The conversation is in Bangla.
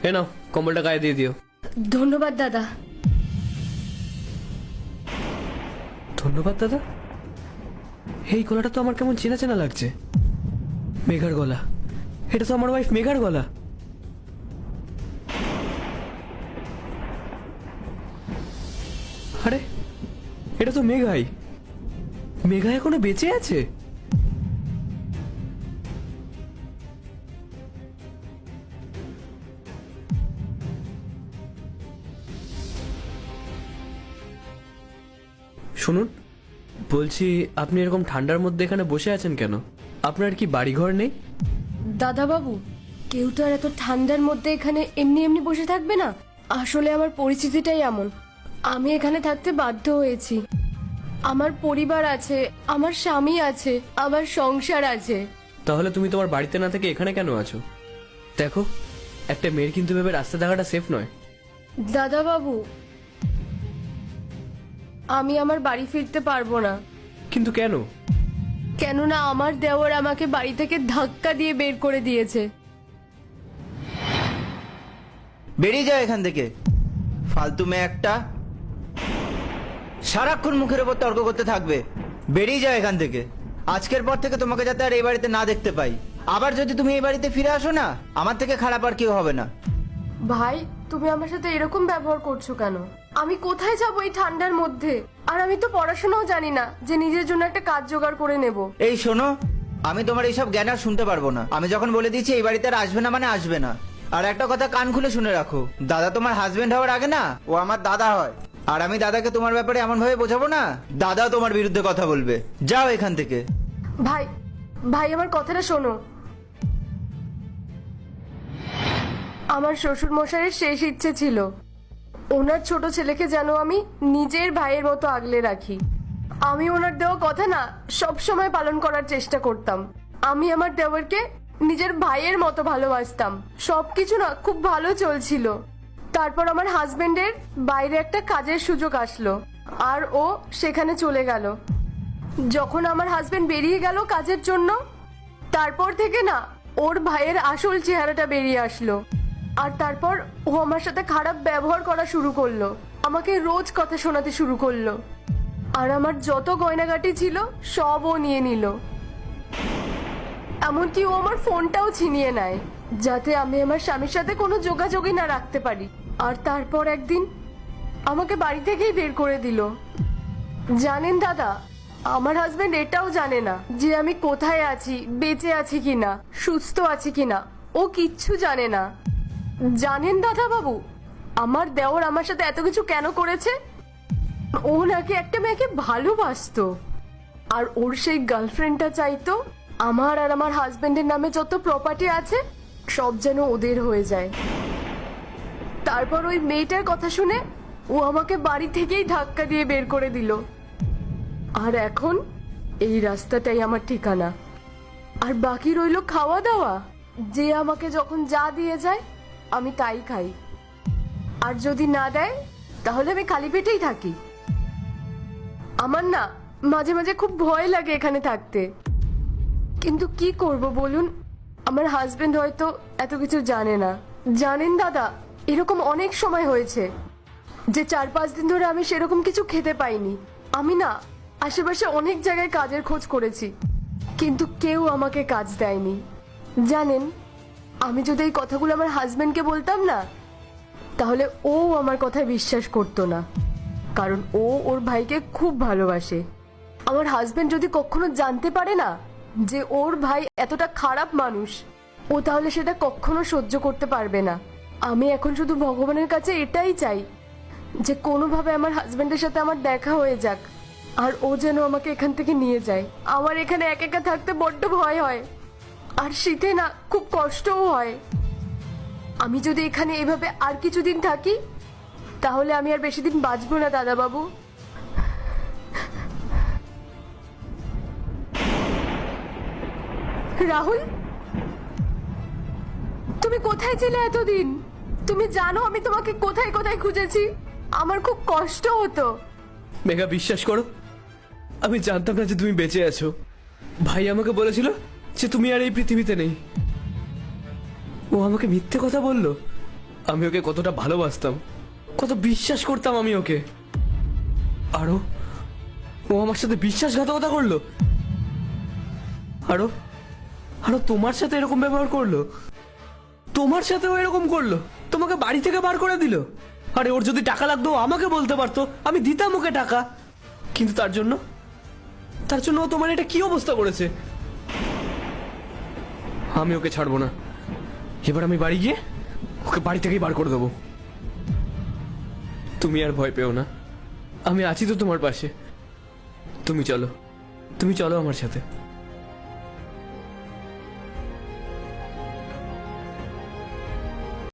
এ নাও, কম্বলটা গায়ে দিয়ে দিও। ধন্যবাদ দাদা। ধন্যবাদ দাদা? এই গলাটা তো আমার কেমন চেনা চেনা লাগছে। মেঘার গলা, এটা তো আমার ওয়াইফ মেঘার গলা। আরে এটা তো মেঘাই। মেঘা এখনো বেঁচে আছে? শুনুন, বলছি আপনি এরকম ঠান্ডার মধ্যে এখানে বসে আছেন কেন? আপনার কি বাড়িঘর নেই? দাদা বাবু, কেউ তো আর এত ঠান্ডার মধ্যে এখানে এমনি এমনি বসে থাকবে না। আসলে আমার পরিস্থিতিটাই এমন, আমি এখানে থাকতে বাধ্য হয়েছি। আমার পরিবার আছে, আমার স্বামী আছে, আমার সংসার আছে। তাহলে তুমি তোমার বাড়িতে না থেকে এখানে কেন আছো? দেখো, একটা মেয়ের কিন্তু ভেবে রাস্তা থাকাটা সেফ নয়। দাদা বাবু, আমি আমার বাড়ি ফিরতে পারবো না। কিন্তু কেন? কেননা আমার দেওর আমাকে বাড়ি থেকে ধাক্কা দিয়ে বের করে দিয়েছে। বেরিয়ে যাও এখান থেকে, ফালতু মেয়ে একটা, সারাক্ষণ মুখের উপর তর্ক করতে থাকবে। বেরিয়ে যাও এখান থেকে। আজকের পর থেকে তোমাকে যাতে আর এই বাড়িতে না দেখতে পাই। আবার যদি তুমি এই বাড়িতে ফিরে আসো না, আমার থেকে খারাপ আর কেউ হবে না। ভাই, তুমি আমার সাথে এরকম ব্যবহার করছো কেন? আমি কোথায় যাবো এই ঠান্ডার মধ্যে? আর আমি তো পড়াশোনাও জানি না যে নিজের জন্য একটা কাজ জোগাড় করে নেব। এই শোনো, আমি তোমার এইসব জ্ঞান আর শুনতে পারবো না। আমি যখন বলে দিয়েছি এই বাড়িতে আর আসবে না মানে আসবে না। আর একটা কথা কান খুলে শুনে রাখো, দাদা তোমার হাজবেন্ড হওয়ার আগে না ও আমার দাদা হয়। আর আমি দাদাকে তোমার ব্যাপারে এমন ভাবে বোঝাবো না, দাদাও তোমার বিরুদ্ধে কথা বলবে। যাও এখান থেকে। ভাই, ভাই আমার কথাটা শোনো। আমার শ্বশুর মশাইয়ের শেষ ইচ্ছে ছিল ওনার ছোট ছেলেকে যেন আমি নিজের ভাইয়ের মতো আগলে রাখি। আমি ওনার দেওয়া কথা না সব সময় পালন করার চেষ্টা করতাম। আমি আমার দেওরকে নিজের ভাইয়ের মতো ভালোবাসতাম। সবকিছু না খুব ভালো চলছিল। তারপর আমার হাজবেন্ডের বাইরে একটা কাজের সুযোগ আসলো আর ও সেখানে চলে গেল। যখন আমার হাজবেন্ড বেরিয়ে গেল কাজের জন্য, তারপর থেকে না ওর ভাইয়ের আসল চেহারাটা বেরিয়ে আসলো। আর তারপর ও আমার সাথে খারাপ ব্যবহার করা শুরু করলো, আমাকে রোজ কথা শোনাতে শুরু করলো। আর আমার যত গয়নাগাটি ছিল সব ও নিয়ে নিল। এমনকি ও আমার ফোনটাও ছিনিয়ে নেয়, যাতে আমি আমার স্বামীর সাথে কোনো যোগাযোগই না রাখতে পারি। আর তারপর একদিন আমাকে বাড়ি থেকেই বের করে দিল। জানেন দাদা, আমার হাজবেন্ড এটাও জানে না যে আমি কোথায় আছি, বেঁচে আছি কিনা, সুস্থ আছি কিনা। ও কিচ্ছু জানে না। জানেন দাদা বাবু, আমার দেওর আমার সাথে এত কিছু কেন করেছে? ও নাকি একটা মেয়েকে ভালোবাসতো, আর ওর সেই গার্লফ্রেন্ডটা চাইতো আমার আর আমার হাজবেন্ডের নামে যত প্রপার্টি আছে সব যেন ওদের হয়ে যায়। তারপর ওই মেয়েটার কথা শুনে ও আমাকে বাড়ি থেকেই ধাক্কা দিয়ে বের করে দিল। আর এখন এই রাস্তাটাই আমার ঠিকানা। আর বাকি রইল খাওয়া দাওয়া, যে আমাকে যখন যা দিয়ে যায় আমি তাই খাই। আর যদি না দেয় তাহলে আমি খালি পেটেই থাকি। আমার না মাঝে মাঝে খুব ভয় লাগে এখানে থাকতে, কিন্তু কি করব বলুন? আমার হাজবেন্ড হয়তো এত কিছু জানে না। জানেন দাদা, এরকম অনেক সময় হয়েছে যে 4-5 দিন ধরে আমি সেরকম কিছু খেতে পাইনি। আমি না আশেপাশে অনেক জায়গায় কাজের খোঁজ করেছি, কিন্তু কেউ আমাকে কাজ দেয়নি। জানেন, আমি যদি এই কথাগুলো আমার হাজবেন্ডকে বলতাম না, তাহলে ও আমার কথায় বিশ্বাস করতো না, কারণ ও ওর ভাইকে খুব ভালোবাসে। আমার হাজবেন্ড যদি কখনো জানতে পারে না যে ওর ভাই এতটা খারাপ মানুষ, ও তাহলে সেটা কখনো সহ্য করতে পারবে না। আমি এখন শুধু ভগবানের কাছে এটাই চাই যে কোনোভাবে আমার হাজবেন্ডের সাথে আমার দেখা হয়ে যাক, আর ও যেন আমাকে এখান থেকে নিয়ে যায়। আমার এখানে একা একা থাকতে বড্ড ভয় হয়, আর শীতে না খুব কষ্টও হয়। আমি যদি এখানে এভাবে আর কিছুদিন থাকি, তাহলে আমি আর বেশি দিন বাঁচবো না দাদা বাবু। রাহুল, তুমি কোথায় ছিলে এতদিন? তুমি জানো আমি তোমাকে কোথায় কোথায় খুঁজেছি? আমার খুব কষ্ট হতো। মেঘা, বিশ্বাস করো, আমি জানতাম না যে তুমি বেঁচে আছো। ভাই আমাকে বলেছিল যে তুমি আর এই পৃথিবীতে নেই। ও আমাকে মিথ্যে কথা বললো। আমি ওকে কতটা ভালোবাসতাম, কত বিশ্বাস করতাম আমি ওকে। আরো ও আমার সাথে বিশ্বাসঘাতকতা করলো। আরো আরো তোমার সাথে এরকম ব্যবহার করলো, তোমার সাথেও এরকম করলো, তোমাকে বাড়ি থেকে বার করে দিল। আরে ওর যদি টাকা লাগতো ও আমাকে বলতে পারতো, আমি দিতাম ওকে টাকা। কিন্তু তার জন্য ও তোমার এটা কি অবস্থা করেছে। আমি ওকে ছাড়বো না। এবার আমি বাড়ি গিয়ে ওকে বাড়ি থেকেই বার করে দেবো। তুমি আর ভয় পেও না, আমি আছি তো তোমার পাশে। তুমি চলো আমার সাথে।